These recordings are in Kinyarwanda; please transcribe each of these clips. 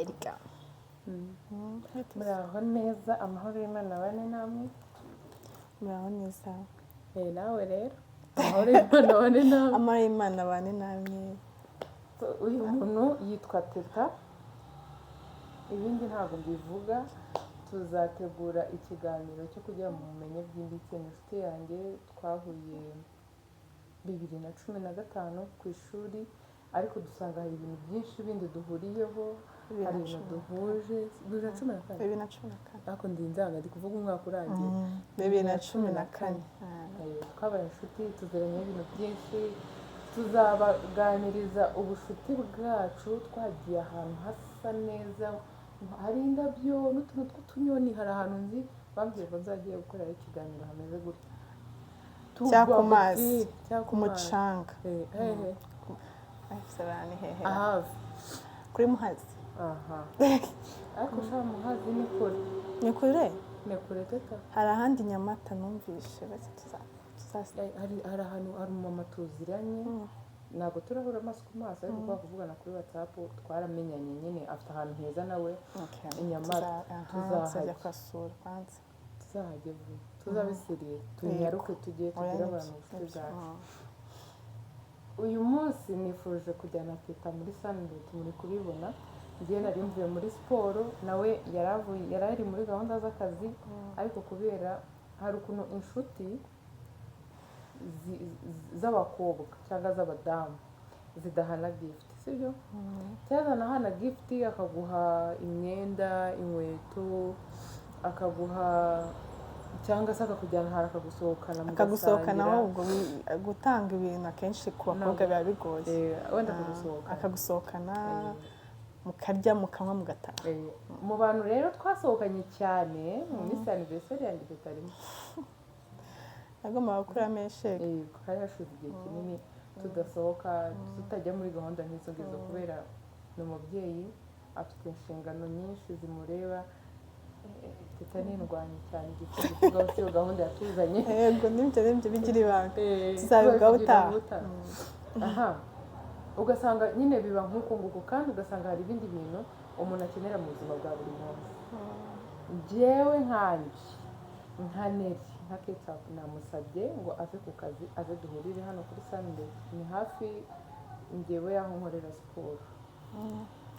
Erika. Muraho neza, amahoro y'Imana abane namwe. Muraho neza. Nawe rero amahoro y'Imana abane namwe. Amahoro y'Imana abane namwe. Uyu muntu yitwa Teta, ibindi ntabwo mbivuga. Tuzategura ikiganiro cyo kugira mu bumenyi bwimbitse. Inshuti yanjye twahuye 2015 ku ishuri, ariko dusanga hari ibintu byinshi bindi duhuriyeho, hari ibintu duhuje. 2014 ariko ndinzanga ndi kuvuga umwaka urangiye. 2014 twabaye inshuti, tuziranye ibintu byinshi. Tuzabaganiriza ubushuti bwacu, twagiye ahantu hasa neza, hari indabyo n'utuntu tw'utunyoni. Hari ahantu nzi bambwiye ko nzagiye gukorera ikiganiro hameze gutya, cyangwa ku mazi, ku mucanga. Ahazi kuri Muhazi. ariko ushaka Muhazi ni kure. Ni kure? Ni kure Teta. Hari ahandi Nyamata numvishe bati hari ahantu hari umumama tuziranye, ntabwo turahura amaso ku maso, ariko kwa kuvugana kuri WhatsApp twaramenyanye nyine. Afite ahantu heza nawe Nyamata. tuzajya kwasura kwanza, tuzahajya vuba, tuzabisiriye tunyaruke tugiye tugira abantu ubushuti bwacu. Uyu munsi nifuje kujyana Teta muri Sunday, muri kubibona. Njye nari mvuye muri siporo, nawe yarari muri gahunda z'akazi, ariko kubera hari ukuntu inshuti z'abakobwa cyangwa z'abadamu zidahana gift, sibyo? Cyazana hana gift, akaguha imyenda, inkweto, akaguha cyangwa se akakujyana hari akagusohokana ahubwo gutanga ibintu akenshi ku bakobwa biba bigoye. Wenda akagusohokana mukarya mukanywa mugataha. Mu bantu rero twasohokanye cyane mu minsi anniversaire yanjye tutarimo, agomba gukura meshe. Hari hashize igihe kinini tudasohoka, tutajya muri gahunda nk'izo ngizo, kubera ni umubyeyi afite inshingano nyinshi zimureba. Teta n'indwanyi cyane, igikorwa cyo gahunda yatuzanye. Yego, nibyo bigira ibanga, tuzabivuga utaha. Ugasanga nyine biba nk'uko nguko, kandi ugasanga hari ibindi bintu umuntu akenera mu buzima bwa buri munsi. Njyewe nka Neri, nka Ketchup, namusabye ngo ave ku kazi, aze duhurire hano kuri Sunday. Ni hafi njyewe yaho nkorera siporo.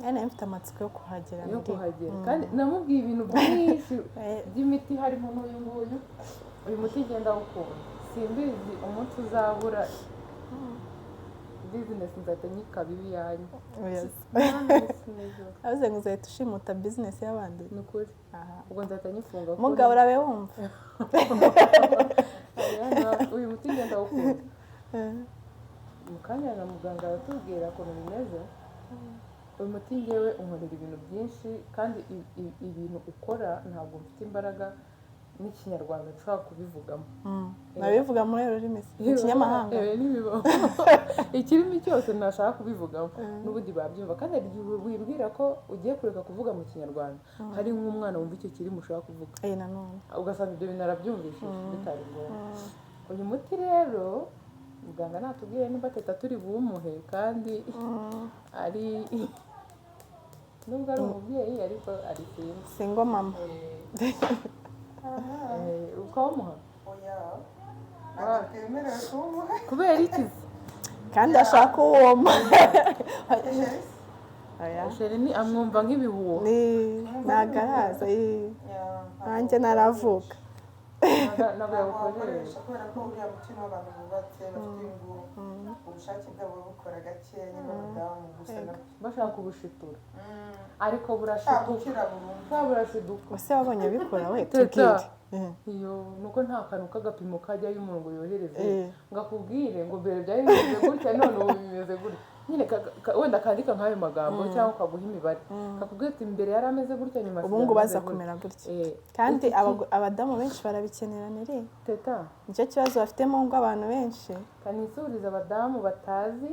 Nari mfite amatsiko yo kuhagera. Kandi namubwiye ibintu byinshi by'imiti, harimo n'uyu nguyu. Uyu muti ngenda awukunda, simbizi umunsi uzabura business nzahita nyikaba ibiyanyu. Avuze ngo uzahita ushimuta business y'abandi. Ni ukuri. Ubwo nzahita nyifunga. Mugabo urabe wumva. Uyu muti ngenda awukunda. Mu kanya na muganga aratubwira ukuntu bimeze. Uyu muti ngewe unkorera ibintu byinshi, kandi ibintu ukora ntabwo mfite imbaraga n'ikinyarwanda nshobora kubivugamo. Nabivuga muri rurimi ikinyamahanga. Ikirimi cyose ntashaka kubivugamo n'ubundi babyumva, kandi hari igihe wibwira ko ugiye kureka kuvuga mu kinyarwanda, hari nk'umwana wumva icyo kirimi ushaka kuvuga, nanone ugasanga ibyo bintu arabyumvishije bitari ngombwa. Uyu muti rero muganga natubwiye niba Teta turi bumuhe, kandi ari nubwo ari umubyeyi ariko ari singo mama. Ukamuha kubera iki? Kandi ashaka uwoma. Sheri amwumva nk'ibihuha. Nagaraza nanjye naravuka. Ntabwo yawukoresha kubera ko uriya mutima w'abantu bubatse bafite ubushake bwabo bukora gake, nyine abadamu gusa bashaka ubushitura, ariko burashiduka. Ese wabonye bikora we? Tubwire. Nuko nta kantu k'agapimo kajyayo umuntu ngo yohereze ngo akubwire ngo mbere byari bimeze gutya, none ubu bimeze gutya. Nyine wenda kandika nk'ayo magambo cyangwa ukaguha imibare, kakubwira ati mbere yari ameze gutya, nyuma ubu ngubu baza kumera gutya. Kandi abadamu benshi barabikenera. Neri Teta, nicyo kibazo bafite mu ngo abantu benshi. kanisuriza abadamu batazi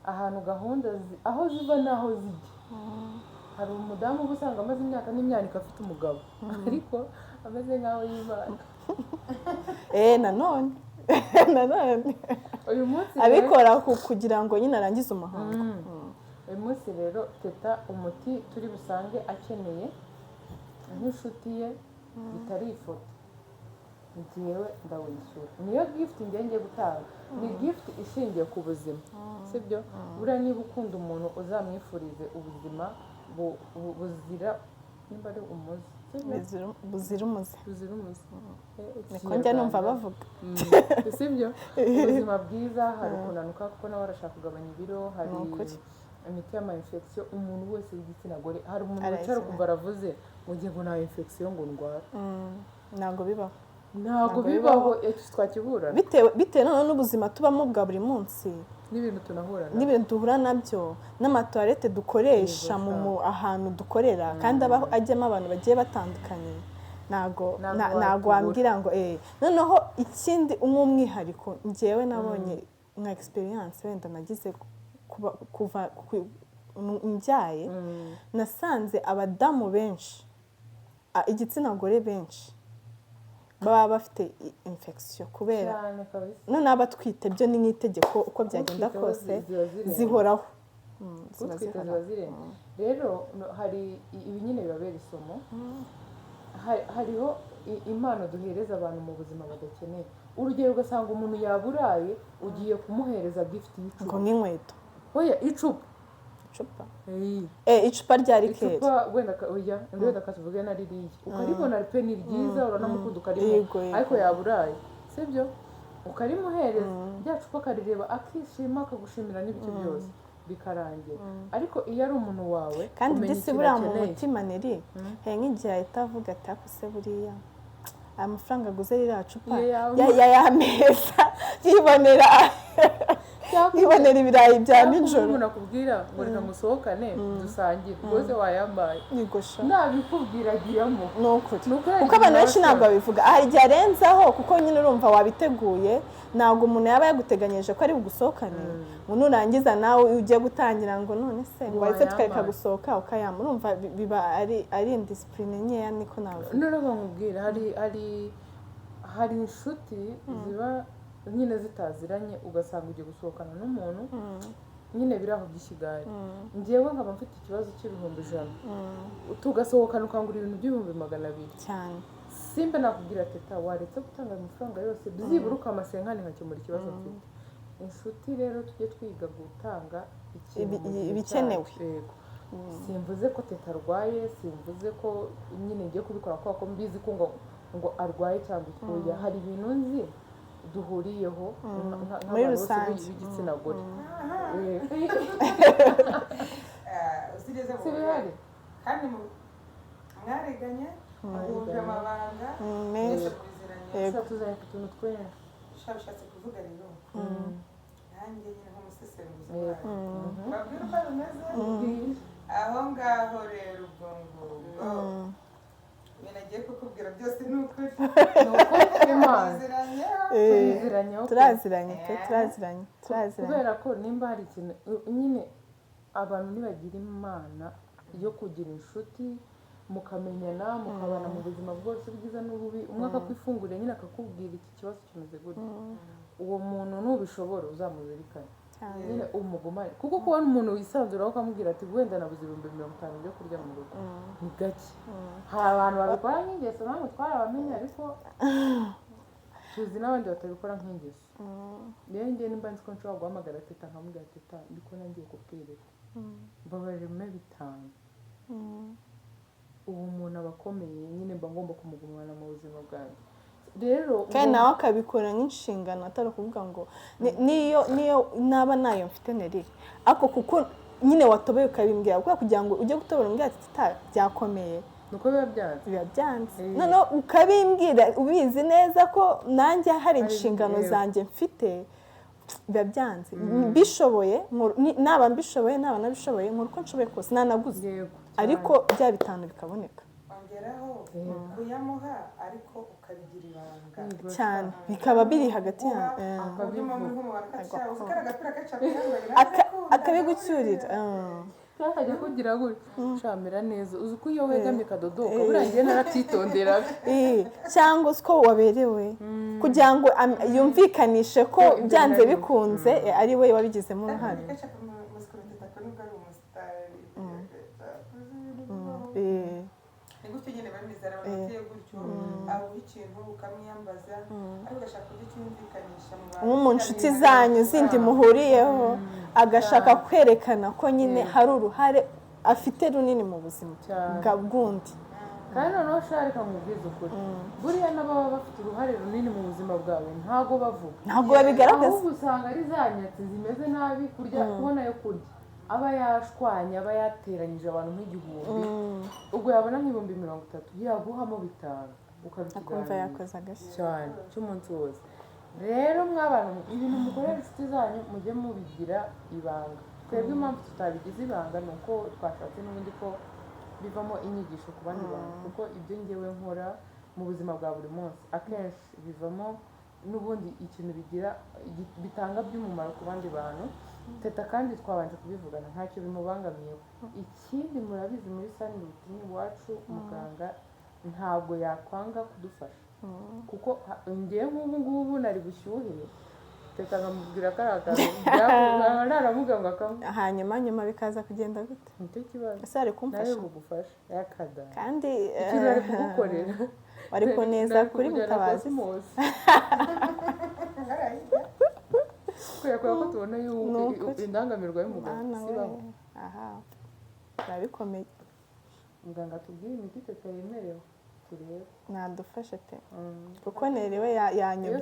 ahantu gahunda aho ziva n'aho zijya. Hari umudamu uba usanga amaze imyaka n'imyaniko afite umugabo, ariko ameze nk'aho yibana. Nanone uyu munsi abikora kugira ngo nyine arangize umuhango. uyu munsi rero teta umuti turi busange akeneye nk'inshuti ye bitari ifoto njyewe ndawishyura niyo gift ngiye gutanga ni gift ishingiye ku buzima sibyo buriya niba ukunda umuntu uzamwifurize ubuzima buzira nimba ari umuze buzira umuze niko njya numva bavuga sibyo ubuzima bwiza hari kunanuka kuko nawe arashaka kugabanya ibiro hari imiti y'ama infection umuntu wese w'igitsina gore hari umuntu wicara kumva aravuze ngo ngiye ngo nta infection ngo ndwara ntabwo bibaho twakibura bitewe noneho n'ubuzima tubamo bwa buri munsi n'ibintu duhura nabyo n'amatoilette dukoresha mu ahantu dukorera kandi ajyamo abantu bagiye batandukanye ntabwo wambwira ngo noneho ikindi umwihariko njyewe nabonye nka experience wenda nagize kuva mbyaye nasanze abadamu benshi igitsina gore benshi baba bafite infection kubera none abatwite byo ni nk'itegeko uko byagenda kose zihoraho rero hari ibi nyine bibabera isomo hariho impano duhereza abantu mu buzima badakeneye urugero ugasanga umuntu yaburaye ugiye kumuhereza gift y'icupa ngo nk'inkweto oya icupa icupa rya rikeri wenda katuvuge na ririya ukaribona pe ni ryiza uranamukunda ukaribona ariko yaburaye sibyo ukarimuhereza rya cupa akarireba akishima akagushimira n'ibice byose bikarangira ariko iyo ari umuntu wawe kandi disi buriya mu mutima neri nk'igihe ahita avuga ati ako se buriya aya mafaranga aguze ririya cupa yayameza yibonera ibirayi bya nijoro umuntu akubwira ngo reka musohokane dusangire rwose wayambaye nabikubwira agiyemo kuko abantu benshi ntabwo babivuga hari igihe arenzaho kuko nyine urumva wabiteguye ntabwo umuntu yaba yaguteganyije ko ari bugusohokane ngo nurangiza nawe ugiye gutangira ngo none se wahise tukareka gusohoka ukayama urumva biba ari indisipurine nkeya niko navuga none bamubwira hari inshuti ziba nyine zitaziranye ugasanga ugiye gusohokana n'umuntu nyine biri aho by'ikigari njyewe nkaba mfite ikibazo cy'ibihumbi 100 tugasohokana ukangura ibintu by'ibihumbi 200 cyane simba nakubwira teta waretse gutanga amafaranga yose byibura ukamasenkane nkakemura ikibazo mfite inshuti rero tujye twiga gutanga ibikenewe simvuze ko teta arwaye simvuze ko nyine ngiye kubikora kuko mbizi ko ngo arwaye cyangwa ikoya hari ibintu nzi duhuriyeho muri rusange b'igitsina gore sibihari kandi mwareganye mwumva amabanga mwese kubiziranye tuzanye utuntu twinshi bishatse kuvuga rero nanjye nyine nk'umusesenguzi babwira uko bimeze aho ngaho rero ubwo ngubwo ibintu agiye kukubwira byose ni ukuri turaziranye kubera ko nimba hari ikintu nyine abantu ntibagira imana yo kugira inshuti mukamenyana mukabana mu buzima bwose bwiza n'ububi umwe akakwifungurira nyine akakubwira iki kibazo kimeze gutya uwo muntu nubishobora uzamuzirikane nyine umugumane kuko kubona umuntu wisanzuraho ukamubwira ati wenda nabuze 50 byo kurya mu rugo ni gake hari abantu babikora nk'ingeso namwe twarabamenye ariko tuzi n'abandi batabikora nk'ingeso rero njye nimba nzi ko nshobora guhamagara teta nkamubwira teta ndiko nangiye kubwirira mbabarira 5 ubu umuntu aba akomeye nyine mba ngomba kumugumana mu buzima bwanjye rero kandi nawe akabikora nk'inshingano atari ukuvuga ngo niyo naba nayo mfite neri ariko kuko nyine watoboye ukabimbwira kuko kugira ngo ujye gutobora umbwira ati byakomeye nuko biba byanze noneho ukabimbwira ubizi neza ko nanjye hari inshingano zanjye mfite biba byanze bishoboye naba mbishoboye naba nabishoboye nkora uko nshoboye kose nanaguze ariko bya 5 bikaboneka ongeraho kuyamuha ariko ukabigira ibanga cyane bikaba biri hagati akabigucyurira akajya kugira gutya shamira neza uzi ko iyo wegamye kadodoka burangiye narabyitondera cyangwa uko waberewe kugira ngo yumvikanishe ko byanze bikunze ari we wabigizemo uruhare ni gutyo nyine bameze arabonye gutyo aho ikintu ukamwiyambaza ariko ugashaka kugicyumvikanisha mu bantu mu nshuti zanyu zindi muhuriyeho agashaka kwerekana ko nyine hari uruhare afite runini mu buzima bwa bwundi. kandi noneho sharika mubwiza ukuri buriya n'ababa bafite uruhare runini mu buzima bwawe ntabwo bavuga, ntabwo babigaragaza, ahubwo usanga ari za nyatsi zimeze nabi kurya kubona yo kurya aba yashwanye aba yateranyije abantu nk'igihumbi ubwo yabona nk'ibihumbi 30 yaguhamo 5 akumva yakoze agashya cyane cy'umunsi wose. Rero mw'abantu ibintu mukorera inshuti zanyu mujye mubigira ibanga. Twebwe impamvu tutabigize ibanga ni uko twashatse n'ubundi ko bivamo inyigisho ku bandi bantu, kuko ibyo ngewe nkora mu buzima bwa buri munsi akenshi bivamo n'ubundi ikintu bitanga by'umumaro ku bandi bantu. Teta kandi twabanje kubivugana ntacyo bimubangamiyeho. Ikindi murabizi muri Sunlit iwacu muganga ntabwo yakwanga kudufasha, kuko ngewe nk'ubu ngubu nari bushyuhe Teta nkamubwira ko ari akazi byakubaga naramuga ngo akamwe hanyuma bikaza kugenda gute? nicyo kibazo. Ese ari kumfasha nawe bugufasha yakada kandi ikintu ari kugukorera wari kuneza kuri Mutabazi kubera ko tubona indangamirwa y'umuganga sibaho. aha birabikomeye. Muganga tubwire imiti Teta yemerewe turebe nadufashe pe kuko nerewe yanyobye.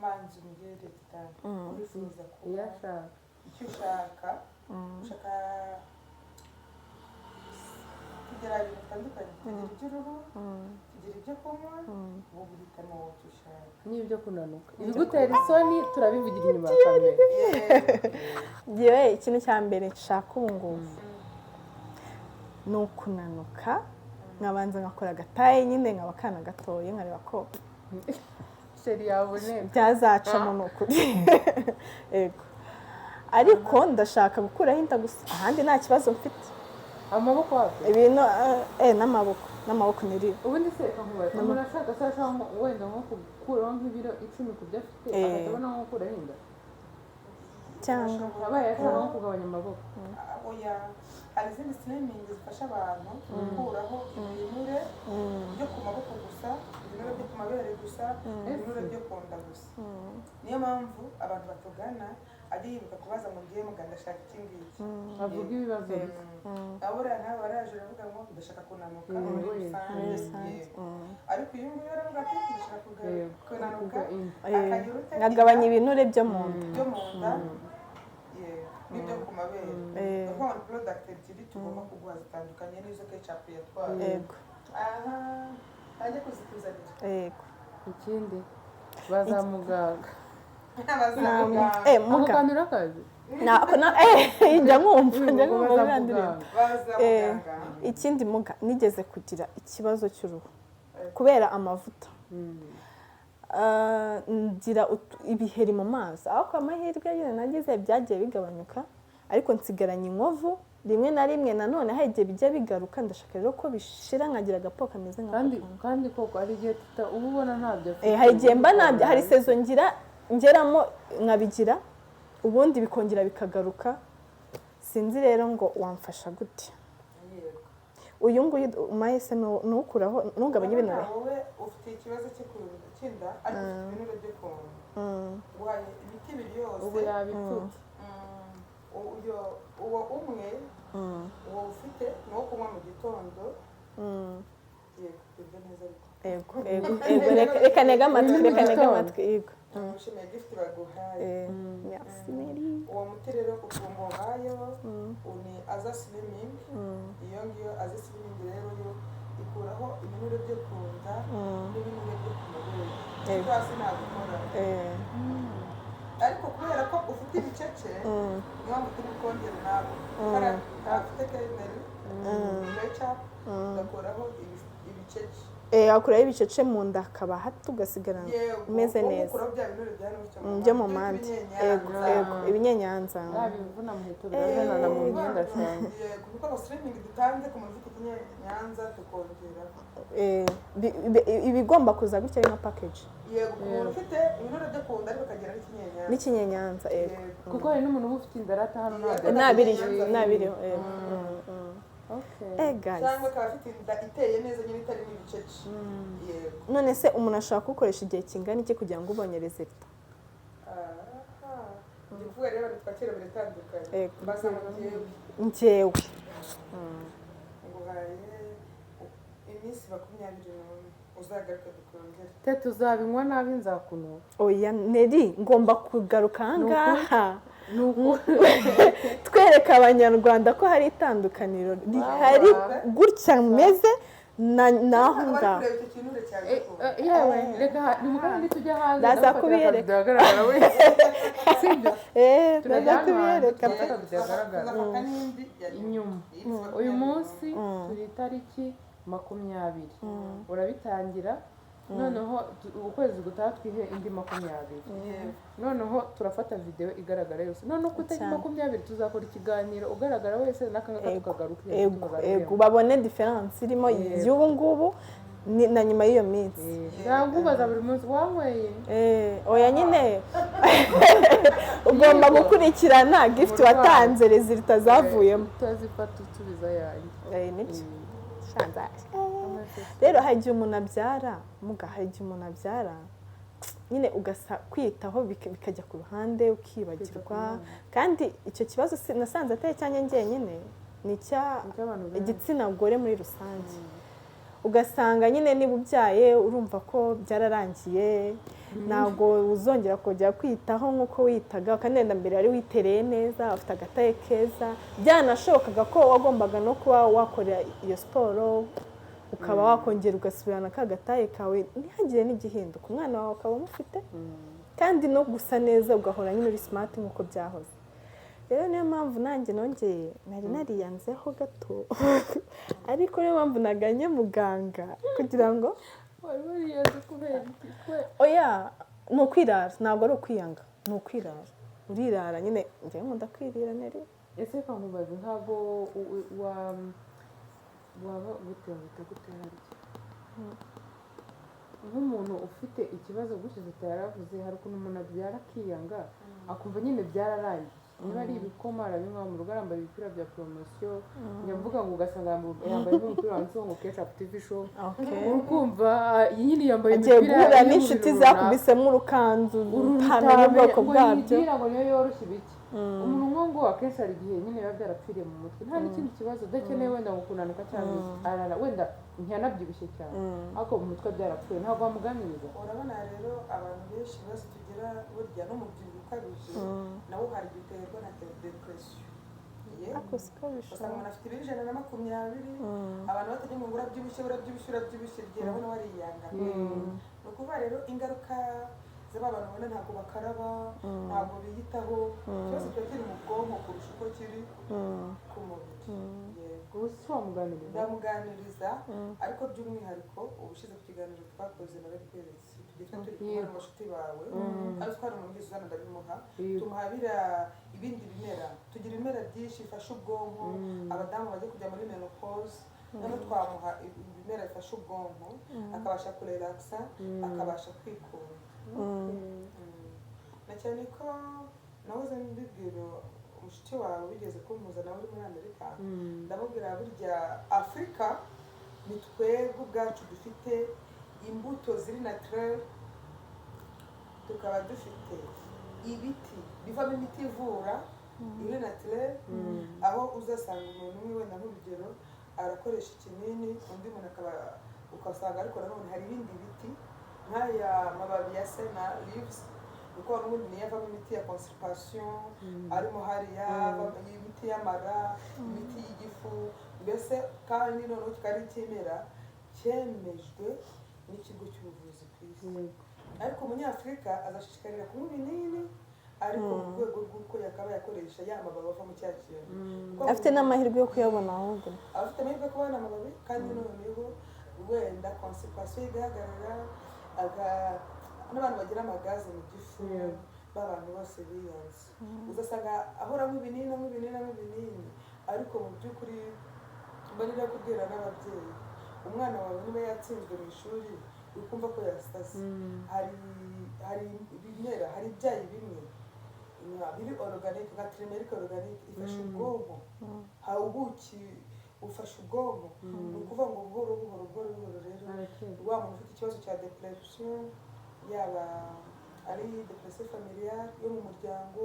manzi umugere Teta urifuza iyo ashaka icyo ushaka kugira ibintu bitandukanye, kugira iby'uruhu, kugira ibyo kunywa, ubu guhitamo wowe ushaka n'ibyo kunanuka. Ibigutera isoni turabivugira inyuma ya kamera. Yewe ikintu cya mbere nshaka ubu ngubu ni ukunanuka, nkabanza ngakora agataye nyine nkaba akana gatoye nkareba ko sheri yabone byazacamo ni ukuri. Yego ariko ndashaka gukuraho inda gusa, ahandi nta kibazo mfite. amaboko wawe Ibintu n'amaboko niri ubundi se kamubaza umuntu ashaka se ashaka wenda nko gukuraho nk'ibiro 10 ku byo afite akabona nko gukuraho inda cyangwa abaye ashaka nko kugabanya amaboko. oya hari izindi slimming zifasha abantu gukuraho ibinure byo ku maboko gusa, ibinure byo ku mabere gusa, ibinure byo ku nda gusa. Niyo mpamvu abantu batugana ajya yibuka kubaza mu gihe muganga ashaka iki ngiki avuga ibibazo abura nabo baraje baravuga ngo ndashaka kunanuka ariko uyu nguyu aravuga ati ndashaka kunanuka nkagabanya ibinure byo mu nda n'ibyo ku mabere. Kuko ama product ebyiri tugomba kuguha zitandukanye n'izo ketchup yatwaye. Yego aha ajya kuzikuzanira. Yego ikindi bazamuganga muganga akazi njya nkumva ikindi muga nigeze kugira ikibazo cy'uruhu kubera amavuta ngira ibiheri mu maso, aho kwa mahirwe nyine nagize byagiye bigabanyuka ariko nsigaranye inkovu rimwe na rimwe nanone hagiye bijya bigaruka. Ndashaka rero ko bishira nkagira agapo kameze nka kandi koko ari igihe uba ubona ntabyo hari igihe mba nabyo, hari sezo ngeramo nkabigira ubundi bikongera bikagaruka. Sinzi rero ngo wamfasha gute uyu nguyu umahese nukuraho ntugabanye ibinure. wowe ufite ikibazo cy'inda ariko ufite ibinure byo ku nda waye imiti ibiri yose ubu yabipfutse. uwo umwe uwo ufite ni uwo kunywa mu gitondo. yego neza Yego reka nega amatwi yego mushimiye gift baguhaye. uwo muti rero ukungo hayo ni aza slimming. iyo ngiyo aza slimming rero yo ikuraho ibinure byo ku nda n'ibinure byo ku mabere hasi nagukora. ariko kubera ko ufite ibicece niyo mpamvu turi kongera nabo afite kerineri ketchup ugakoraho ibicece akuraho ibicece mu nda akaba hato ugasigara umeze neza byo mu manda. Yego ibinyenyanza yabivuna mu hito birazana mu myenda cyane. kuko slimming dutanze ku muntu ufite ikinyenyanza tukongera ibigomba kuza gutya ari nka package. yego umuntu ufite ibinure byo ku nda ariko akagira n'ikinyenyanza n'ikinyenyanza yego kuko hari n'umuntu uba ufite inzara ata hano ntabiriho cyangwa akaba afite inda iteye neza nyine itari n'ibicece yego none se umuntu ashaka gukoresha igihe kingana iki kugira ngo ubonye resulta ndi kuvuga rero abantu twakira biratandukanye mbasanga njyewe nguhaye iminsi 21 uzagaruka dukongera tete uzabinywa nabi nzakunuka oya neri ngomba kugaruka ahangaha twereka abanyarwanda ko hari itandukaniro rihari gutya meze naho ngaho yewe reka nimukandi tujya hanze ndaza kubiyereka ndaza kubiyereka inyuma uyu munsi turi itariki 20 urabitangira noneho ukwezi gutaha twihe indi 20 noneho turafata video igaragara yose noneho kutari 20 tuzakora ikiganiro ugaragara wese nakanga tukagaruka ego babone difference irimo y'ubu ngubu na nyuma y'iyo minsi ndangubaza buri munsi wanyweye oya nyine ugomba gukurikirana gift watanze resulta zavuyemo tuzifata utubiza yanjye niki rero hari igihe umuntu abyara hari igihe umuntu abyara nyine ugasa kwitaho bikajya ku ruhande ukibagirwa kandi icyo kibazo nasanze atari icyanjye njyenyine ni igitsina gore muri rusange ugasanga nyine niba ubyaye urumva ko byararangiye ntabwo uzongera kujya kwitaho nk'uko witaga kandi mbere wari witereye neza ufite agataye keza byanashobokaga ko wagombaga no kuba wakora iyo siporo ukaba wakongera ugasubirana ka gataye kawe ntihagire n'igihinduka umwana wawe ukaba umufite kandi no gusa neza ugahora nyine uri smart nk'uko byahoze rero niyo mpamvu nanjye nongeye nari nariyanzeho gato ariko niyo mpamvu naganye muganga kugira ngo wari wariyanze kubera iki oya ni ukwirara ntabwo ari ukwiyanga ni ukwirara urirara nyine njyewe nkunda kwirira neri ese kankubaza ntabwo waba gute nk'umuntu ufite ikibazo gutyo tutaravuze hari ukuntu umuntu abyara akiyanga akumva nyine byararangiye niba ari ibikoma arabinywa mu rugo arambaye ibipira bya poromosiyo nyavuga ngo ugasanga yambaye nk'umupira wanditseho ngo Ketchup TV show ukumva nyine yambaye imipira agiye guhura n'inshuti zakubisemo urukanzu utamenya ubwoko bwabyo ngo niyo yoroshye ibiki umuntu ngo akenshi hari igihe nyine biba byarapfiriye mu mutwe nta n'ikindi kibazo udakeneye wenda ngo kunanuka cyangwa arara wenda ntiyanabyibushye cyane ariko mu mutwe byarapfuye ntabwo wamuganiriza urabona rero abantu benshi ibibazo tugira burya n'umubyibuho ukabije nawo hari biterwa na depression usanga umuntu afite ibiro 120 abantu batajya ngo urabyibushye urabona wariyanga ni ukuvuga rero ingaruka z'abantu ubona ntabwo bakaraba ntabwo biyitaho cyose kiba kiri mu bwonko kurusha uko kiri ku mubiri ubu si wamuganiriza ndamuganiriza ariko by'umwihariko ubushize ku kiganiro twakoze nawe tweretse tugitwa turi kumwe n'abashuti bawe kandi twari umuntu wese uzana ndabimuha tumuhabira ibindi bimera tugira ibimera byinshi bifasha ubwonko abadamu bajya kujya muri menopause noneho twamuha ibimera bifasha ubwonko akabasha kurelakisa akabasha kwikura na cyane ko nahoze mbibwira umushuti wawe wigeze kumpuza nawe uri muri Amerika ndamubwira burya Afurika ni twebwe ubwacu dufite imbuto ziri naturel tukaba dufite ibiti bivamo imiti ivura iri naturel aho uzasanga umuntu umwe wenda nk'urugero arakoresha ikinini undi muntu akaba ukasanga ariko nanone hari ibindi biti nk'aya mababi ya sena leaves kuko n'ubundi niyo avamo imiti ya constipation arimo hariya imiti y'amara imiti y'igifu mbese kandi noneho kikaba ari ikimera cyemejwe n'ikigo cy'ubuvuzi ku isi ariko umunyafurika azashishikarira kunywa ibinini ariko mu rwego rw'uko yakaba yakoresha ya mababi ava mu cya kintu afite n'amahirwe yo kuyabona ahubwo afite amahirwe yo kubona amababi kandi noneho wenda constipation igahagarara n'abantu bagira amagaze mu gifu b'abantu bose biyanze uzasanga ahoramo ibinini ariko mu by'ukuri mbarira kubwira n'ababyeyi umwana wawe niba yatsinzwe mu ishuri ukumva ko yasase hari ibimera hari ibyayi bimwe biri organique nka turmeric organique ifasha ubwonko hari ubuki bufasha ubwonko ni ukuvuga ngo buhoro rero wa muntu ufite ikibazo cya depression yaba ari depression familiale yo mu muryango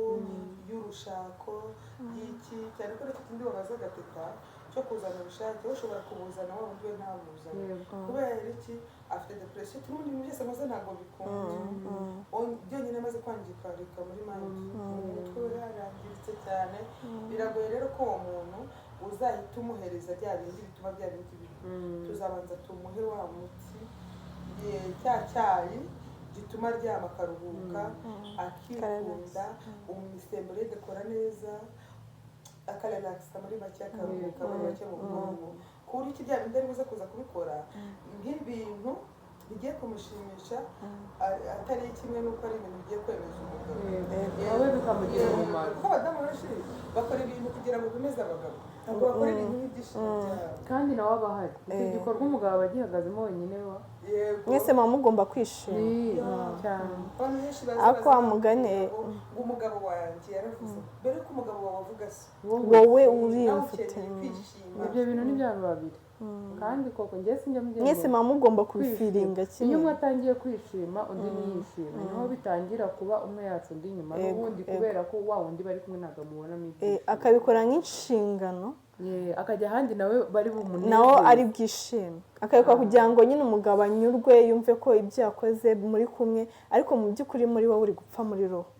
y'urushako y'iki cyane ko rero indi wabaza agateta cyo kuzana ubushake ushobora kubuzana wa wundi we ntabuzana kubera iki afite depression turundi ibintu byose amaze ntabwo bikunda byonyine amaze kwangirika muri mandi umutwe we yarangiritse cyane biragoye rero ko uwo muntu uzahita umuhereza bya bindi bituma bya bindi tuzabanza tumuhe wa muti cya cyayi gituma aryama akaruhuka akikunda imisemburo igakora neza akarelakisa muri make akaruhuka muri make mu bwonko ku buryo iki bya bindi ari buze kuza kubikora nk'ibintu bigiye kumushimisha atari kimwe n'uko ari ibintu bigiye kwemeza umugabo nawe bikamugirira umumaro kuko abadamu benshi bakora ibintu kugira ngo bemeze abagabo ntabwo bakora ibintu nk'ibyishimo byabo kandi nawe aba ahari icyo gikorwa umugabo aba agihagazemo wenyine wa mwese muba mugomba kwishima cyane abantu benshi ariko wa mugani ngo umugabo wanjye yaravuze mbere ko umugabo wawe avuga se wowe uriyumvite ibyo bintu ni by'abantu babiri kandi koko njye sinjya mubyemera mwese muba mugomba kubifiringa kimwe iyo umwe atangiye kwishima undi ntiyishime niho bitangira kuba umwe yacu undi inyuma n'ubundi kubera ko wa wundi bari kumwe ntabwo amubonamo ibyishimo akabikora nk'inshingano akajya ahandi nawe bari bumunezeze nawe ari bwishime akabikora kugira ngo nyine umugabo anyurwe yumve ko ibyo yakoze muri kumwe ariko mu by'ukuri muri wowe uri gupfa muri roho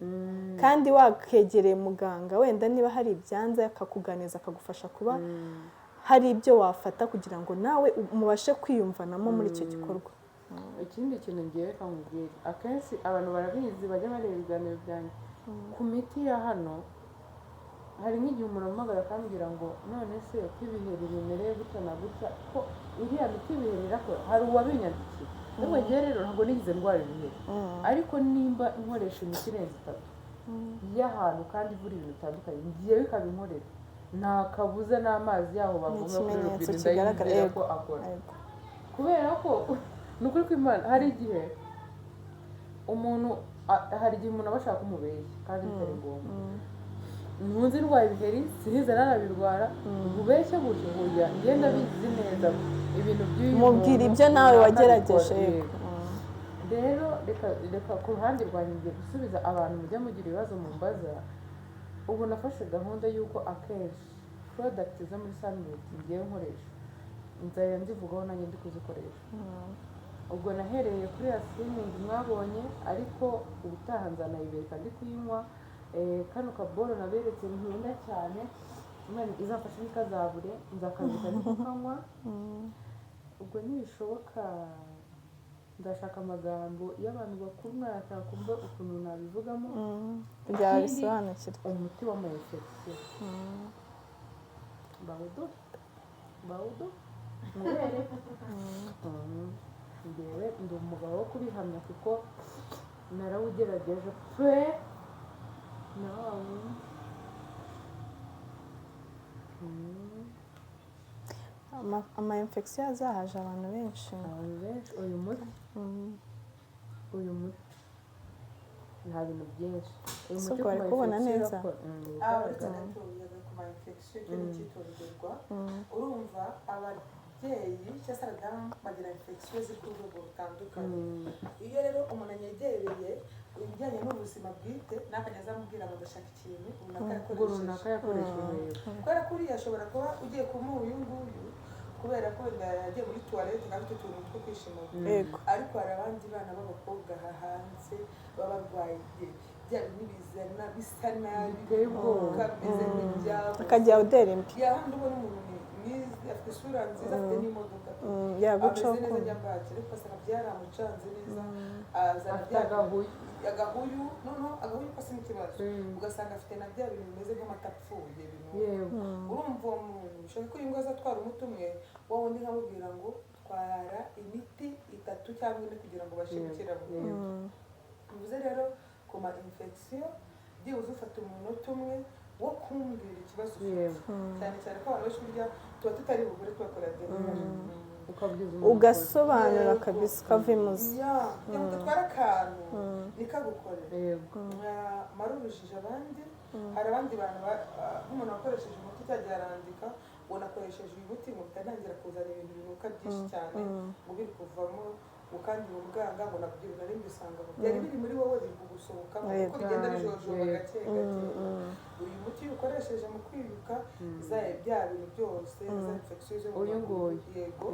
kandi wakegereye muganga wenda niba hari ibyanze akakuganiza akagufasha kuba hari ibyo wafata kugira ngo nawe mubashe kwiyumvanamo muri icyo gikorwa ikindi kintu ngiye kamubwira akenshi abantu barabizi bajya bareba ibiganiro byanjye ku miti ya hano hari nk'igihe umuntu amuhamagara akambwira ngo none se ko ibiheri bimereye gutya na gutya ko iriya miti ibiheri irakora hari uwabinyandikiye ariko ngewe rero ntabwo nigeze ndwara ibiheri ariko nimba nkoresha imiti irenze 3 y'ahantu kandi ivura ibintu bitandukanye ngiye bikabinkorera nta kabuza n'amazi yaho bagomba ikimenyetso kigaragara ko akora kubera ko ni ukuri kw'Imana hari igihe umuntu aba ashaka kumubeshya kandi bitari ngombwa ntunzi ndwaye ibiheri sinize nanabirwara ubeshye gutyo burya ngenda bizi neza ibintu by'uyu mubwira ibyo nawe wagerageje rero reka ku ruhande rwanjye ngiye gusubiza abantu mujya mugira ibibazo mu mbaza ubu nafashe gahunda y'uko akenshi product zo muri Sunlight ngiye nkoresha nzajya nzivugaho nanjye ndi kuzikoresha ubwo nahereye kuri ya slimming mwabonye ariko ubutaha nzanayibereka ndi kuyinywa kano kaboro naberetse nkunda cyane imana izafasha n'ikazabure nzakandika ndi kukanywa ubwo nibishoboka ndashaka amagambo y'abantu bakuru mwashaka kumva ukuntu nabivugamo byaba bisobanukirwa umuti w'amayinfection bawudo mubere ngewe ndi umugabo wo kubihamya kuko narawugerageje pe nawe ama-infection yazahaje abantu benshi uyu muti nta bintu byinshi uyu muti bari kubona neza uretse gatoya ku ma-infection ikintu cyitonderwa urumva ababyeyi cyangwa se abadamu bagira infection ziri ku rwego rutandukanye iyo rero umuntu anyegereye ibijyanye n'ubuzima bwite n'akajya azamubwira ngo ndashaka ikintu runaka yakoresheje kubera ko uriya ashobora kuba ugiye kumuha uyu nguyu kubera ko yagiye muri toilette kandi ufite utuntu two kwishima ariko hari abandi bana b'abakobwa hanze baba barwaye bya bintu bizana bisa nabi kameze nk'ibyabo akajya udera imbi yahandi ubona umuntu mwiza afite isura nziza afite n'imodoka yagucaho ameze neza nyabwaki ariko asanga byaramucanze neza azana agahuyu noneho agahuyu kose n'ikibazo ugasanga afite na bya bintu bimeze nk'amata apfuye urumva uwo muntu ushaka ko ingo azatwara umuti umwe wowe undi nkamubwira ngo twara imiti 3 cyangwa 4 kugira ngo bashe gukira bivuze rero ku ma infection byibuze ufata umunota umwe wo kumbwira ikibazo ufite cyane cyane ko abantu benshi burya tuba tutari bugure tubakora ugasobanura kabisa ukavimuza utwara akantu nikagukore marurishije abandi hari abandi bantu nk'umuntu wakoresheje umuti utagiye arandika ubona akoresheje uyu muti ngo bitangira kuzana ibintu binuka byinshi cyane ngo biri kuvamo kandi mu muganga ngo nakugira na rimwe usanga byari biri muri wowe biri kugusohokamo kuko bigenda bijojoba gake gake uyu muti ukoresheje mu kwibuka bya bintu byose za infection zo yego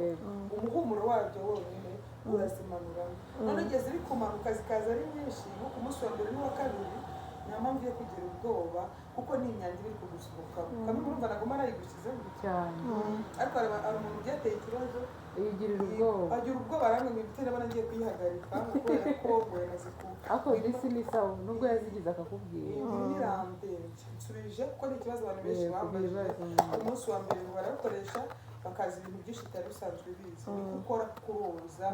umuhumuro wabyo wonyine urazimanura none ugeze uri kumanuka zikaza ari nyinshi nko ku munsi wa mbere n'uwa kabiri nta mpamvu yo kugira ubwoba kuko ni imyanda iri kugusohokamo kamwe murumva nagoma arayigushyizeho cyane ariko hari umuntu byateye ikibazo yigirira ubwoba agira ubwoba arange ngo ibitera abona agiye kuyihagarika kubera ko wemeze ariko disi ni sawa nubwo yazigize akakubwira ntirambe nsubije kuko ni ikibazo abantu benshi bambaye umunsi wa mbere barakoresha bakaza ibintu byinshi bitari bisanzwe bizi niko ukora kuroza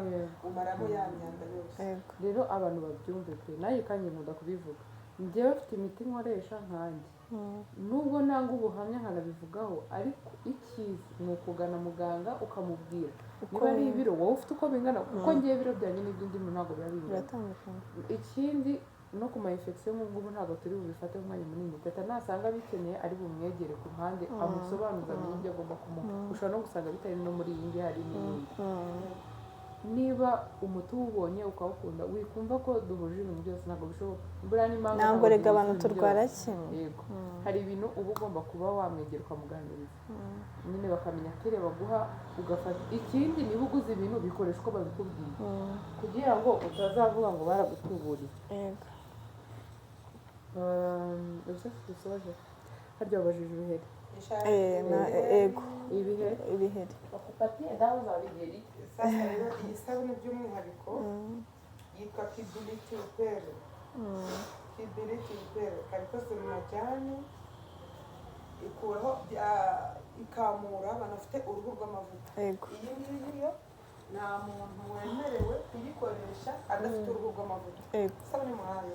umaramo ya myanda yose rero abantu babyumve pe nayo kandi nkunda kubivuga njyewe mfite imiti nkoresha nkanjye nubwo nanga ubuhamya nkanabivugaho ariko icyiza ni ukugana muganga ukamubwira niba ari ibiro wowe ufite uko bingana kuko ngiye ibiro byanjye n'ibindi ntabwo biba bingana ikindi no ku ma infection ngubu ntabwo turi bubifate umwanya munini tata nasanga bikeneye ari bumwegere ku ruhande amusobanuza n'ibyo agomba kumuha ushobora no gusanga bitari no muri iyi ngiyi hari n'ibindi niba umuti uwubonye ukawukunda wikumva ko duhuje ibintu byose ntabwo bishoboka buriya n'impamvu ntabwo rega abantu turwara kimwe yego hari ibintu uba ugomba kuba wamwegera ukamuganiriza nyine bakamenya kere baguha ugafata ikindi niba uguze ibintu bikoresha uko babikubwiye kugira ngo utazavuga ngo baragutuburiye yego dusoje harya wabajije ibiheri ego ibiheri bakupatiye dawa za biheri sasa rero iyi sabune by'umwihariko yitwa kibiriti upere kibiriti upere kabikoze mu majyani ikuraho ikamura abantu bafite uruhu rw'amavuta iyi ngiyi yo nta muntu wemerewe kuyikoresha adafite uruhu rw'amavuta isabune muhaye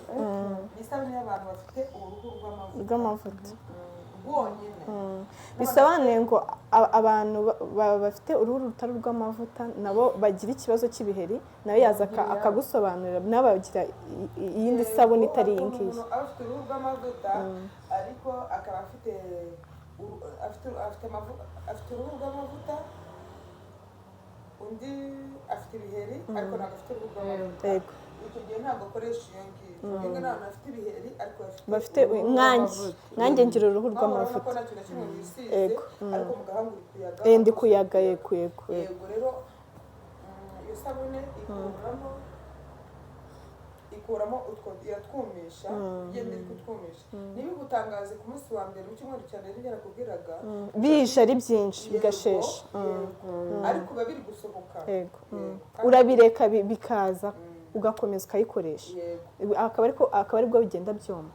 ni isabune y'abantu bafite uruhu rw'amavuta rwonyine bisobanuye ngo abantu bafite uruhu rutari urw'amavuta nabo bagira ikibazo cy'ibiheri nawe yaza akagusobanurira nabo bagira iyindi sabune itari iyi ngiyi afite uruhu rw'amavuta ariko akaba afite uruhu rw'amavuta undi afite ibiheri ariko ntabwo afite uruhu rw'amavuta icyo gihe ntabwo akoresha iyo ngiyo iyo ntabwo afite ibiheri ariko bafite nkanjye ngira uruhu rw'amavuta ariko mu gahanga uri kuyaga ndi kuyaga yego rero iyo sabune ikuramo utwo iratwumisha igenda iri kutwumisha ntibigutangaze ku munsi wa mbere mu cyumweru cya mbere nibyo yarakubwiraga bije ari byinshi bigashesha ariko biba biri gusohoka urabireka bikaza ugakomeza ukayikoresha akaba aribwo bigenda byuma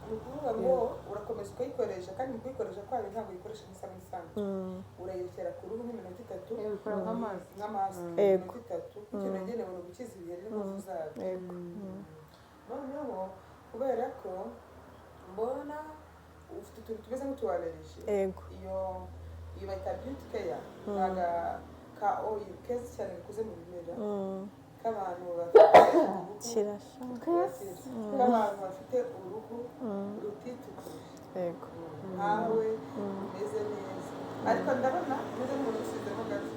ni ukuvuga ngo urakomeza ukayikoresha kandi mu kuyikoresha kwayo ntabwo uyikoresha nk'isabune isanzwe urayirekera ku ruhu nk'iminota 3 nk'amazi iminota 3 kuko inagenewe ni ugukiza ibiheri n'inkovu zabyo noneho kubera ko mbona ufite utuntu tumeze nk'utuwalerije iyo bayita beauty care ka oil keza cyane bikoze mu bimera k'abantu bafite uruhu rutitukuje nkawe umeze neza ariko ndabona umeze nk'umuntu usizemo gake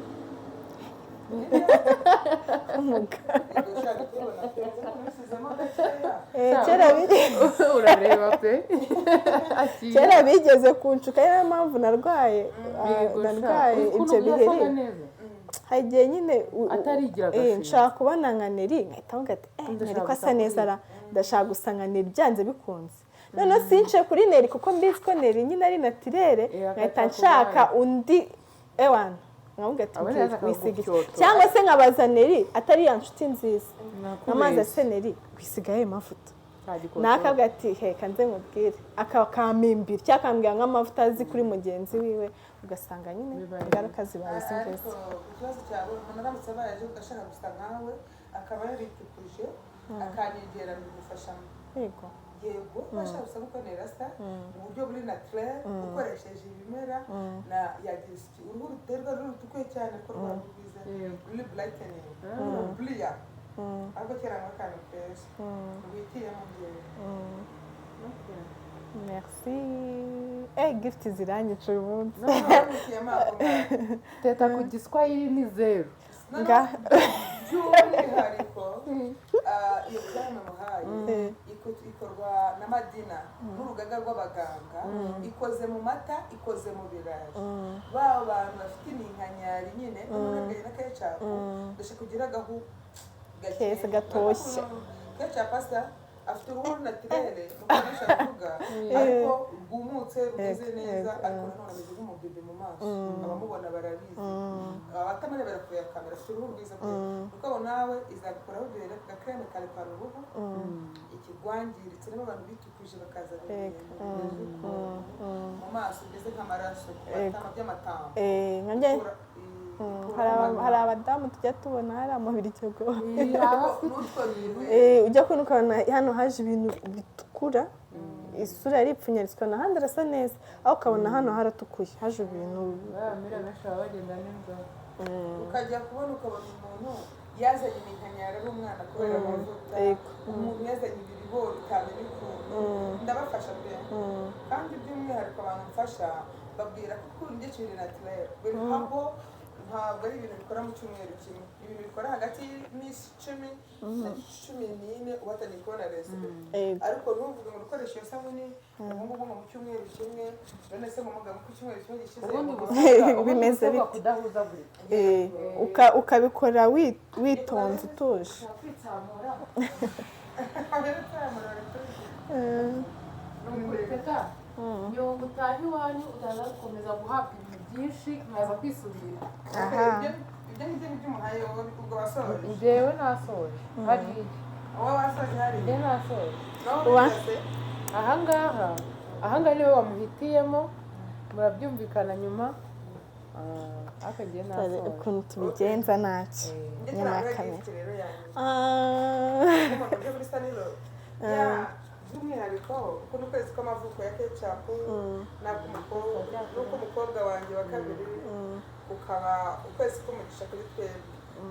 kera bigeze kunshuka niyo mpamvu narwaye ibyo biheri hari igihe nyine nshaka kubona nka neri nkahita mvuga ati neri ko asa neza ndashaka gusa nka neri byanze bikunze noneho since kuri neri kuko mbizi ko neri nyine ari natirere nkahita nshaka undi ewana nkavuga ati wisiga cyangwa se nkabaza neri atari ya nshuti nziza amazi ase neri wisiga ayo mavuta nakavuga ati heka nze nkubwire akamimbira cyangwa akambwira nk'amavuta azi kuri mugenzi wiwe ugasanga nyine ingaruka zibaye z'ingenzi ariko ikibazo cyawe umuntu aramutse abaye aje ugashaka gusa nkawe akaba yaritukuje akanyegera bigufashamo yego yego bashaka gusa gukorera rasta mu buryo buri naturel ukoresheje ibimera na yagize uruhu ruterwa rutukuye cyane ko rwaba rwiza ruri brightening buriya ariko kera nk'akantu keza witiyemo byewe. merci gift ziranyica uyu munsi teta ku giswahili ni 0 by'umwihariko iyo crème muhaye ikorwa na Madina n'urugaga rw'abaganga ikoze mu mata ikoze mu birayi ba bantu bafite iminkanyari nyine n'umurenganya na ketchup ndashaka kugira agahu keza gatoshye ketchup pasta afite uruhu naturel nuko nashaka kuvuga ariko rwumutse rumeze neza ariko nanone ameze nk'umubebe mu maso abamubona barabizi abatamurebera kure ya kamera afite uruhu rwiza kuko nawe izagukora ubere gakreme kare kwa uruhu ikigwangiritse n'abo abantu bitukuje bakaza mu maso ugeze nk'amaraso atama by'amatamba hari abadamu tujya tubona hari amabiryogo ujya kubona ukabona hano haje ibintu bitukura isura yaripfunyaritswe ukabona ahandi arasa neza aho ukabona hano haratukuye haje ibintu ukajya kubona ukabona umuntu yazanye iminkanyari ari umwana kubera amavuta umuntu yazanye ibiribori utamenya ukuntu ndabafasha pe kandi by'umwihariko abantu mfasha babwira ko kuri njye kiri naturel buri habo ntabwo ari ibintu bikora mu cyumweru kimwe ibintu bikora hagati y'iminsi 10 na 14 uhataniye kubona resultat ariko ntuvuge ngo ukoresha iyo sabuni ubu ngubu mu cyumweru kimwe none se ngombwa mu cyumweru kimwe gishize bimeze ukabikora witonze utuje nyungu utaha iwanyu utaza gukomeza guhabwa ibintu byinshi nkaza kwisubira ibyo ngibyo by'umuhaye ubwo wasoje njyewe nasoje hariya wowe wasoje hariya njye nasoje ahangaha niwe wamuhitiyemo murabyumvikana nyuma akagiye nasoje ukuntu tubigenza ntacyo nyamakane by'umwihariko kuko n'ukwezi kw'amavuko ya ketchup n'uk'umukobwa wanjye wa kabiri ukaba ukwezi k'umugisha kuri twebwe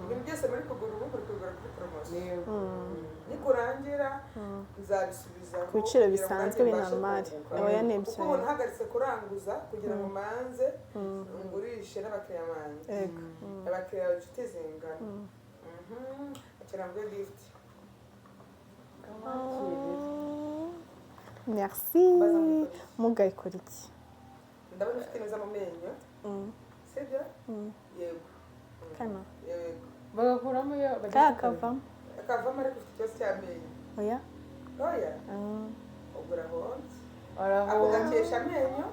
ibintu byose muri kugura ubu kuri kugura kuri poromosiyo nikurangira nzabisubiza ku biciro bisanzwe binamari oya nibyo kuko ubu nahagaritse kuranguza kugira ngo manze ngurishe n'abakiriya banjye abakiriya inshuti zingana bakira muri gift. merci mugaye ikora iki ndabona ufite neza mu menyo sibyo yego kana yego bagakuramo yo kakavamo ariko ufite ikibazo cy'amenyo oya ubwo urahonze araho akugakesha amenyo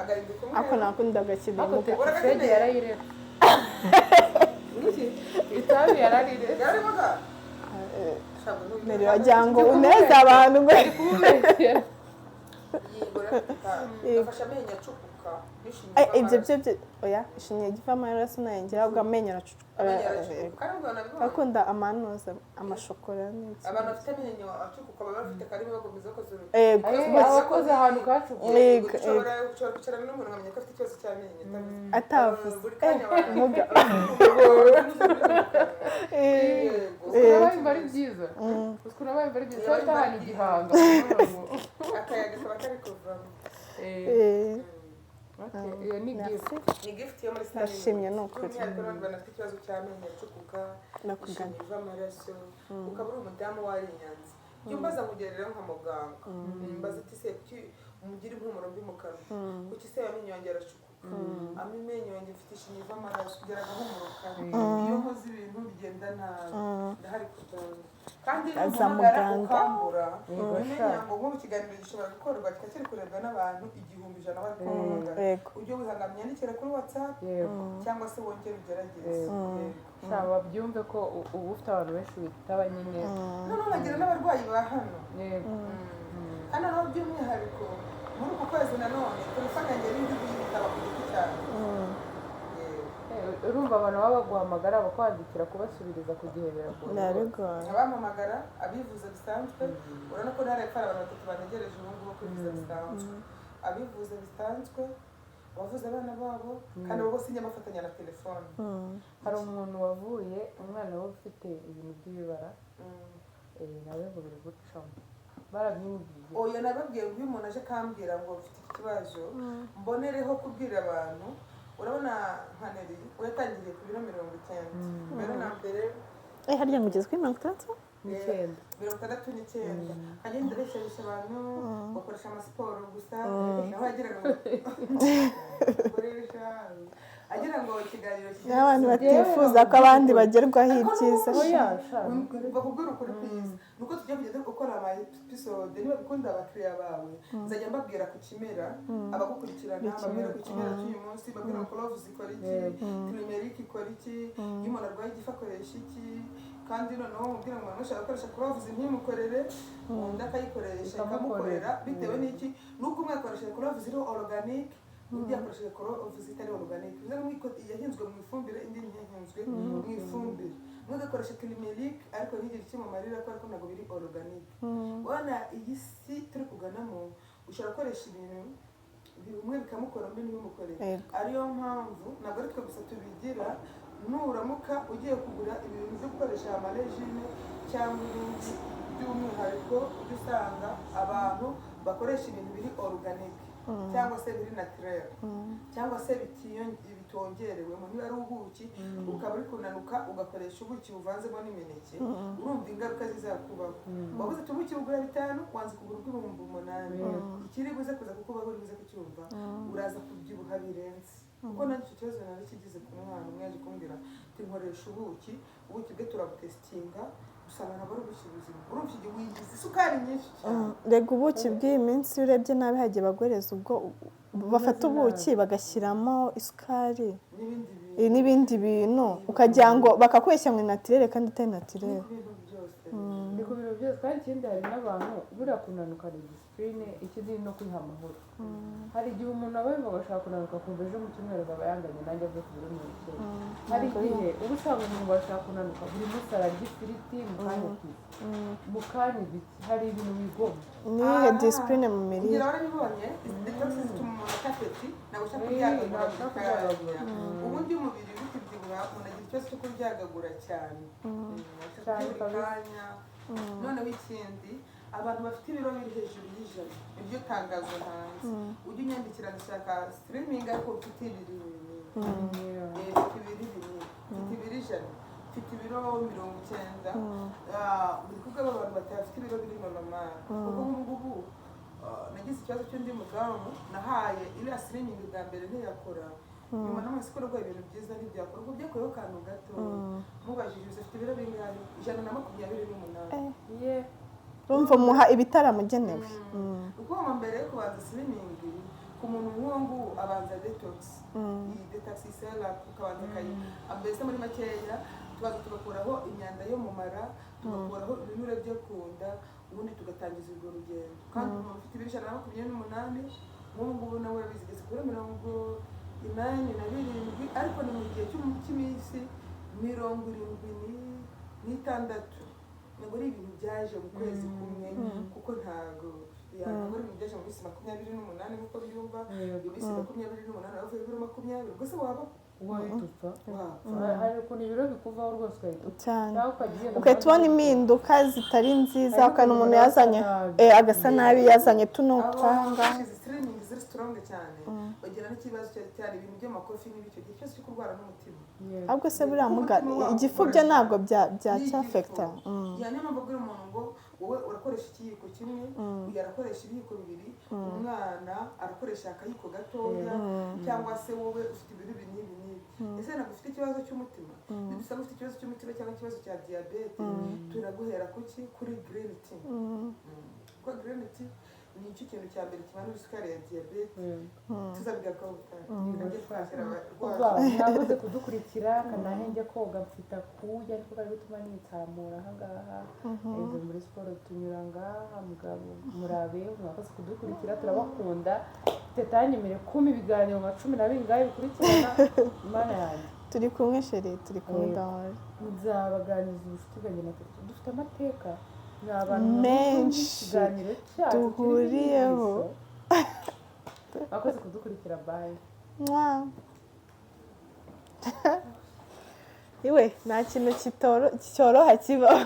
agahinduka umweru ako nakunda agakirinda fege yarayireka itabi yararire yararimuga mbere wagira ngo uneze abantu ngo gafasha amenyo acukuka ibyo oya ishinya givamo yaraso nayengera ahubwo amenyo aracukuka akunda amanuza amashokora n'iki abantu bafite amenyo acukuka baba bafite karimo bagomeza ko zuru abakoze ahantu kacukuye ushobora kwicarana n'umuntu nkamenya ko afite ikibazo cy'amenyo atavuze uskurabaye ari byiza uskurabaye ari byiza cyane igihanga akayaga kaba kari kuvamo iyo ni gift yo muri sale ndashimye n'ukuri by'umwihariko n'abantu bafite ikibazo cy'amenyo acukuka ishinya iva amaraso ukaba uri umudamu warinyanze iyo mbaza kugerera nka muganga mbaza ati se kuki umugira impumuro mbi mu kanwa kuki se amenyo yanjye aracukuka amenyo yanjye mfite ishinya iva amaraso kugira agahumuro kabi iyo nkoze ibintu bigenda nabi ndahari kuganga kandi n'umuhamagara ukambura umenya ngo nk'ubu ikiganiro gishobora gukorwa kikaba kiri kurebwa n'abantu 1,100 bari kuhamagara ujye wihangamye yandikira kuri WhatsApp cyangwa se wongere ugerageze shaba byumve ko ubu ufite abantu benshi bitaba nyine noneho bagira n'abarwayi ba hano hano naho by'umwihariko muri uku kwezi nanone turifatanya n'indi bitaba ku giti cyane urumva abantu baba baguhamagara bakwandikira kubasubiriza ku gihe biragoye abampamagara abivuza bisanzwe urabona ko ntara y'epfo abantu batatu banegereje ubu ngubu kwivuza bisanzwe abivuza bisanzwe abavuza abana babo kandi abo bose njya bafatanya na telefone. hari umuntu wavuye umwana we ufite ibintu by'ibibara nawe ngo biri gucamo barabyumviye. Oya nababwiye ngo iyo umuntu aje akambwira ngo ufite iki kibazo mbonereho kubwira abantu. Urabona nka Neri we yatangiriye ku biro 90 mbere na mbere harya ngo ugeze kuri 69 69 agenda aresheresha abantu bakoresha amasiporo gusa naho agira ngo ikiganiro n'abantu batifuza ko abandi bagerwaho ibyiza bakubwira ukuri kwiza nuko tujya kugenda gukora ama episode niba bikunda abakiriya bawe nzajya mbabwira ku kimera abagukurikirana babwira ku kimera cy'uyu munsi babwira ko love zikora iki turmeric ikora iki iyo umuntu arwaye igifu akoresha iki kandi noneho mubwira ngo ushaka gukoresha cloves ntimukorere undi akayikoresha ikamukorera bitewe n'iki nuko umwe akoresha cloves ziri organic undi akoresha cloves zitari organic bivuze ngo yahinzwe mu ifumbire indi ntiyahinzwe mu ifumbire umwe agakoresha turmeric ariko ntigire ikimumarira ko ariko ntabwo biri organic. Wana iyi si turi kuganamo ushobora gukoresha ibintu bimwe bikamukora undi ntibimukorere ariyo mpamvu ntabwo ari twe gusa tubigira. Nuramuka ugiye kugura ibintu byo gukoresha amarejime cyangwa ibindi by'umwihariko ujya usanga abantu bakoresha ibintu biri organic cyangwa se biri naturel cyangwa se bitongerewemo niba ari ubuki ukaba uri kunanuka ugakoresha ubuki buvanzemo n'imineke urumva ingaruka zizakubaho. wabuze ubuki bugura 5 wanze kugura ubw'ibihumbi 8 ikiri buze kuza kuko uba uri buze kucyumva uraza kubyibuha birenze kuko nanjye icyo kibazo nari kigize ku mwana umwe yaje kumbwira nkoresha ubuki bwe turabutesitinga usanga ntabwo ari ubuki buzima urumva igihe wigize isukari nyinshi cyane. Rega ubuki bw'iyi minsi urebye nabi hagiye bagoreza ubwo bafata ubuki bagashyiramo isukari n'ibindi bintu ukagira ngo bakakweshya ngo ni naturere kandi atari naturere. ni ku bintu byose kandi ikindi hari n'abantu buriya kunanuka ni disipurine ikindi no kwiha amahoro. hari igihe umuntu aba yumva agashaka kunanuka kumva ejo mu cyumweru akaba yanganye nanjye avuye ku biro 90. hari igihe uba usanga umuntu bashaka kunanuka buri munsi ararya ifiriti mu kanya ibiki hari ibintu bigomba nihe disipurine mu mirire. ngira warabibonye detox zituma umuntu atapeti ntabwo ushaka kuryagagura ubundi umubiri w'ikibyibuha umuntu agira ikibazo cyo kuryagagura cyane kanya. Noneho ikindi abantu bafite ibiro biri hejuru y'ijana nibyo tangazo hanze ujya unyandikira ndashaka streaming ariko ufite ibiri ijana ufite ibiro 90 buri kuko abantu batafite ibiro biri normal kuko ngubu nagize ikibazo cy'undi mudamu nahaye iriya streaming bwa mbere ntiyakora nyuma n'amasiko rwo ibintu byiza ntibyakora ubwo byakoreho kantu gato mubajije ufite ibiro bingahe 128 urumva muha ibitaramugenewe uko mu mbere yo kubanza streaming ku muntu nk'uwo abanza detox iyi detox isela ukabanza kayi ambese muri makeya tubaza tugakuraho imyanda yo mu mara tugakuraho ibinure byo kunda ubundi tugatangiza urwo rugendo kandi umuntu ufite ibiro 128 nk'ubu nawe bizigeze kuri 87 ariko ni mu gihe cy'iminsi 76 ntabwo ari ibintu byaje mu kwezi kumwe kuko ntabwo ntabwo ari ibintu byaje mu minsi 28 nk'uko byumva iminsi 28 avuye kuri 20 gusa waba wahita hari ukuntu ibiro bikuvaho rwose cyane ugahita ubona impinduka zitari nziza ukana umuntu yazanye agasa nabi yazanye tuno twanga ziri strong cyane bagira n'ikibazo cyane ibintu by'amakofi n'ibicyo gihe cyose cyo kurwara n'umutima ahubwo se buriya muga igifu byo ntabwo byacyafekta yani amabwira umuntu ngo wowe urakoresha ikiyiko kimwe uyu arakoresha ibiyiko bibiri umwana arakoresha akayiko gatoya cyangwa se wowe ufite ibintu binini ese ntabwo ufite ikibazo cy'umutima bidusaba ufite ikibazo cy'umutima cyangwa ikibazo cya diabete turaguhera kuki kuri green tea kuko green tea ni cyo kintu cya mbere kimanura isukari ya diabete tuzabigarukaho ubutaha nabuze kudukurikira kanahenge koga mfite akuya ariko kari gutuma nitsamura ahangaha ejo muri siporo tunyura ngaha mugabo murabe mwakoze kudukurikira turabakunda tetanyemere kuma ibiganiro 10 na bingahe bikurikirana imana yanjye turi kumwe sheri turi kumwe ndamuri nzabaganiriza ubucuti bwanjye na Teta dufite amateka ni abantu menshi duhuriyeho akoze kudukurikira bayi iwe nta kintu cyoroha kibaho